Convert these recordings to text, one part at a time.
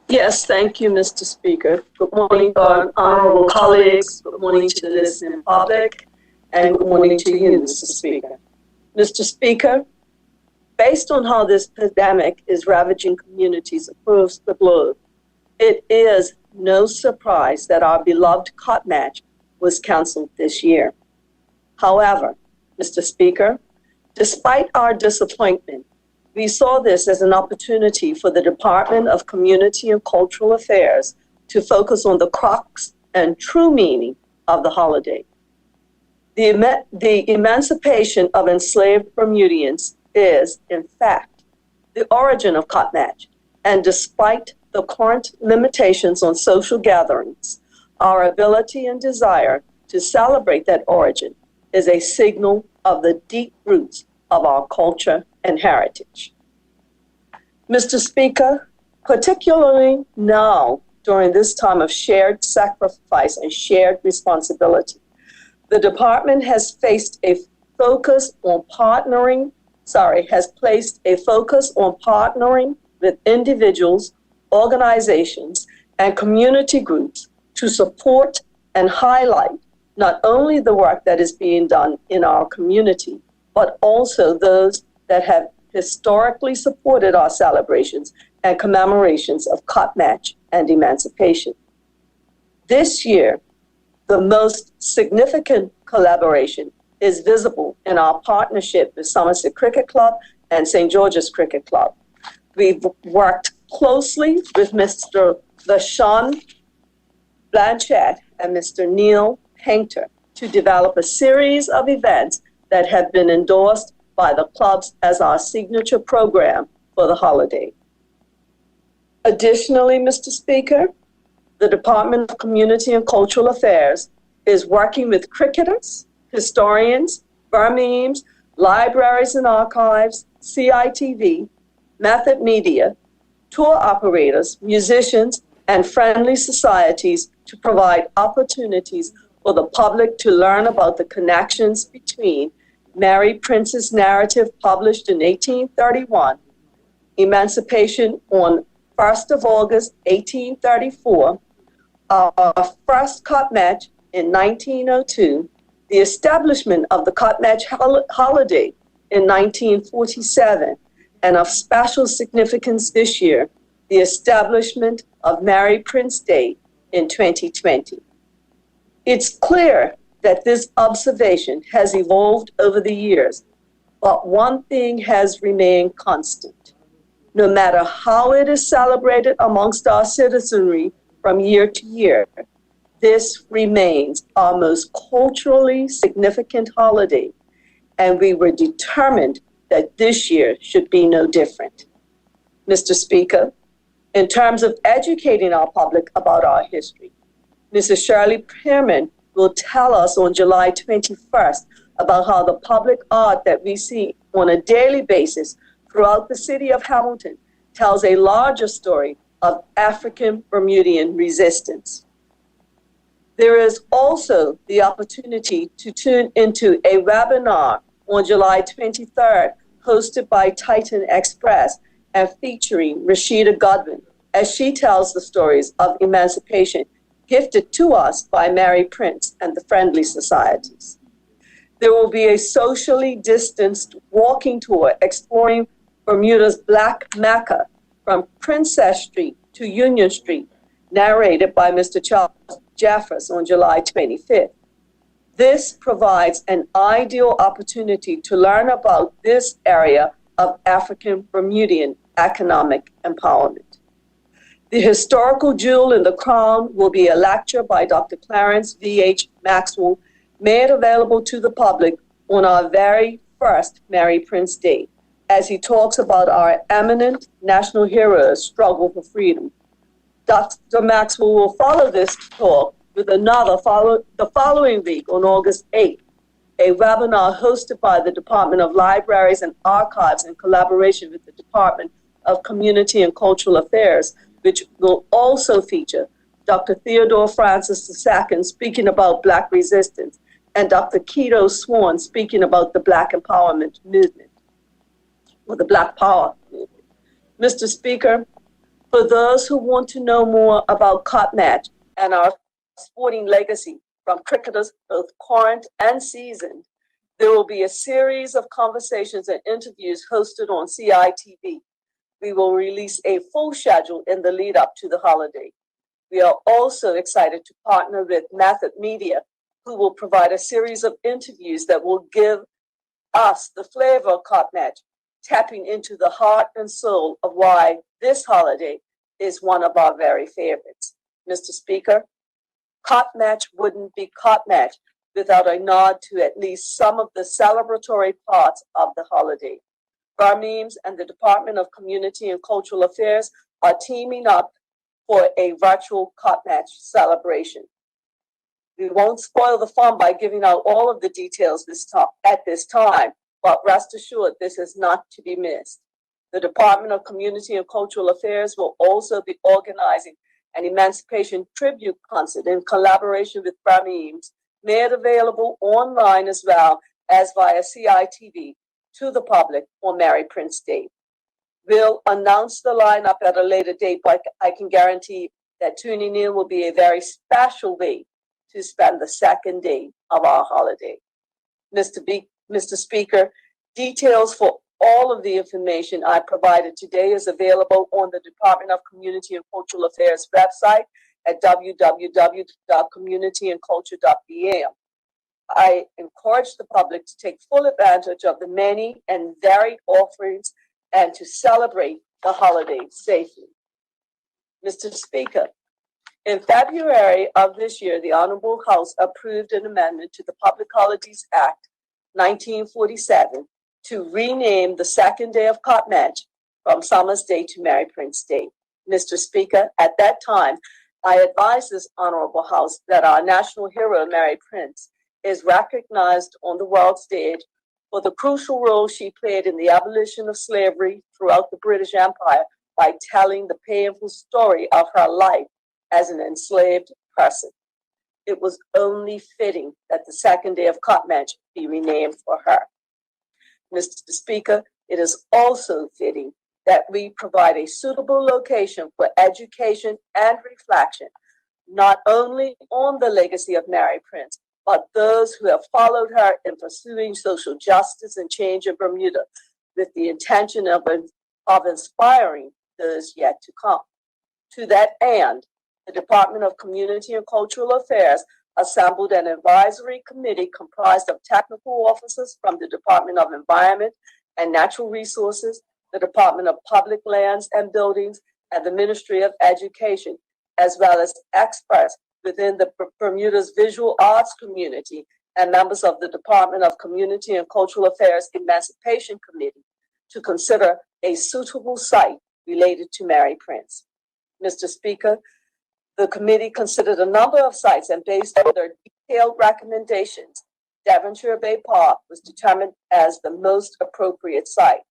Yes, thank you, Mr. Speaker. Good morning, honorable colleagues. Good morning to the listening public. And good morning to you, Mr. Speaker. Mr. Speaker, based on how this pandemic is ravaging communities across the globe, it is no surprise that our beloved COP match was canceled this year. However, Mr. Speaker, despite our disappointment, we saw this as an opportunity for the Department of Community and Cultural Affairs to focus on the crux and true meaning of the holiday. The emancipation of enslaved Bermudians is, in fact, the origin of COP match, and despite the current limitations on social gatherings, our ability and desire to celebrate that origin is a signal of the deep roots of our culture and heritage. Mr. Speaker, particularly now during this time of shared sacrifice and shared responsibility, the department has placed a focus on partnering with individuals, organizations, and community groups to support and highlight not only the work that is being done in our community, but also those that have historically supported our celebrations and commemorations of COP match and emancipation. This year, the most significant collaboration is visible in our partnership with Somerset Cricket Club and St. George's Cricket Club. We've worked closely with Mr. LaShawn Blanchett and Mr. Neil Painter to develop a series of events that have been endorsed by the clubs as our signature program for the holiday. Additionally, Mr. Speaker, the Department of Community and Cultural Affairs is working with cricketers, historians, Burmemes, libraries and archives, CITV, Method Media, tour operators, musicians, and friendly societies to provide opportunities for the public to learn about the connections between Mary Prince's narrative published in 1831, Emancipation on 1st of August, 1834, our first COP match in 1902, the establishment of the COP match holiday in 1947, and of special significance this year, the establishment of Mary Prince Day in 2020. It's clear that this observation has evolved over the years, but one thing has remained constant. No matter how it is celebrated amongst our citizenry from year to year, this remains our most culturally significant holiday, and we were determined that this year should be no different. Mr. Speaker, in terms of educating our public about our history, Mrs. Shirley Pearman will tell us on July 21st about how the public art that we see on a daily basis throughout the city of Hamilton tells a larger story of African Bermudian resistance. There is also the opportunity to tune into a webinar on July 23rd, hosted by Titan Express and featuring Rashida Godwin, as she tells the stories of emancipation gifted to us by Mary Prince and the Friendly Societies. There will be a socially distanced walking tour exploring Bermuda's Black Mecca from Princess Street to Union Street, narrated by Mr. Charles Jeffers on July 25th. This provides an ideal opportunity to learn about this area of African Bermudian economic empowerment. The historical jewel in the crown will be a lecture by Dr. Clarence V.H. Maxwell, made available to the public on our very first Mary Prince Day, as he talks about our eminent national heroes' struggle for freedom. Dr. Maxwell will follow this talk with another the following week on August 8th, a webinar hosted by the Department of Libraries and Archives in collaboration with the Department of Community and Cultural Affairs, which will also feature Dr. Theodore Francis II speaking about Black resistance and Dr. Keto Swan speaking about the Black empowerment movement, or the Black Power movement. Mr. Speaker, For those who want to know more about Cop Match and our sporting legacy from cricketers both current and seasoned, there will be a series of conversations and interviews hosted on CITV. We will release a full schedule in the lead up to the holiday. We are also excited to partner with Method Media, who will provide a series of interviews that will give us the flavor of Cop Match, tapping into the heart and soul of why this holiday is one of our very favorites. Mr. Speaker, Cop Match wouldn't be Cop Match without a nod to at least some of the celebratory parts of the holiday. Barmeems and the Department of Community and Cultural Affairs are teaming up for a virtual Cop Match celebration. We won't spoil the fun by giving out all of the details at this time, but rest assured this is not to be missed. The Department of Community and Cultural Affairs will also be organizing an Emancipation tribute concert in collaboration with Barmeems, made available online as well as via CITV to the public on Mary Prince Day. We'll announce the lineup at a later date, but I can guarantee that tuning in will be a very special way to spend the second day of our holiday. Mr. Speaker, details for all of the information I provided today is available on the Department of Community and Cultural Affairs website at www.communityandculture.bm. I encourage the public to take full advantage of the many and varied offerings and to celebrate the holiday safely. Mr. Speaker, in February of this year, the Honorable House approved an amendment to the Public Holidays Act 1947 to rename the second day of Cop Match from Summer's Day to Mary Prince Day. Mr. Speaker, at that time, I advised this Honorable House that our national hero, Mary Prince, is recognized on the world stage for the crucial role she played in the abolition of slavery throughout the British Empire by telling the painful story of her life as an enslaved person. It was only fitting that the second day of Cop Match be renamed for her. Mr. Speaker, it is also fitting that we provide a suitable location for education and reflection, not only on the legacy of Mary Prince, but those who have followed her in pursuing social justice and change in Bermuda with the intention of inspiring those yet to come. To that end, the Department of Community and Cultural Affairs assembled an advisory committee comprised of technical officers from the Department of Environment and Natural Resources, the Department of Public Lands and Buildings, and the Ministry of Education, as well as experts within the Bermuda's visual arts community and members of the Department of Community and Cultural Affairs Emancipation Committee to consider a suitable site related to Mary Prince. Mr. Speaker, the committee considered a number of sites, and based on their detailed recommendations, Devonshire Bay Park was determined as the most appropriate site.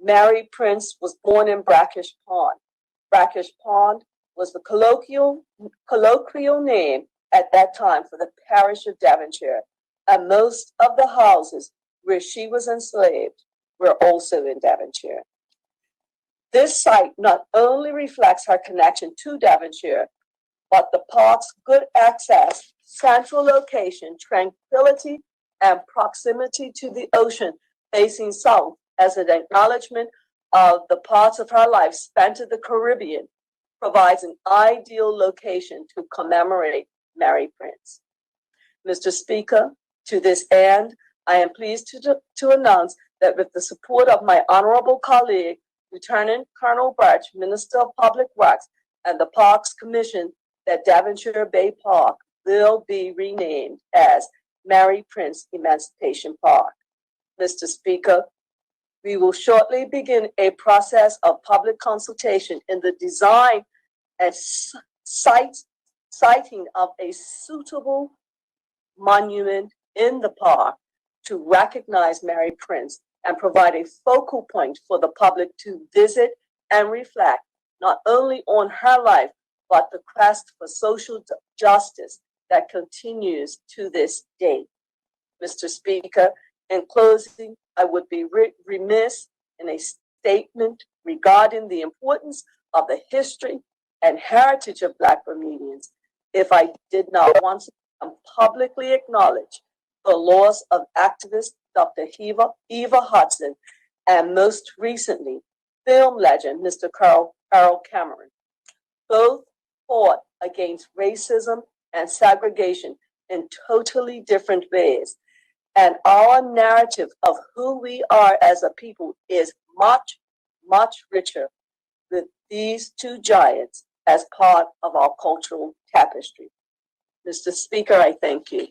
Mary Prince was born in Brackish Pond. Brackish Pond was the colloquial name at that time for the parish of Devonshire, and most of the houses where she was enslaved were also in Devonshire. This site not only reflects her connection to Devonshire, but the park's good access, central location, tranquility, and proximity to the ocean facing south as an acknowledgement of the parts of her life spent in the Caribbean provides an ideal location to commemorate Mary Prince. Mr. Speaker, to this end, I am pleased to announce that with the support of my honorable colleague, Lieutenant Colonel Birch, Minister of Public Works, and the Parks Commission, that Devonshire Bay Park will be renamed as Mary Prince Emancipation Park. Mr. Speaker, we will shortly begin a process of public consultation in the design and siting of a suitable monument in the park to recognize Mary Prince and provide a focal point for the public to visit and reflect not only on her life, but the quest for social justice that continues to this day. Mr. Speaker, in closing, I would be remiss in a statement regarding the importance of the history and heritage of Black Bermudians if I did not once publicly acknowledge the loss of activist Dr. Eva Hudson and most recently, film legend Mr. Carl Cameron. Both fought against racism and segregation in totally different ways. And our narrative of who we are as a people is much, much richer with these two giants as part of our cultural tapestry. Mr. Speaker, I thank you.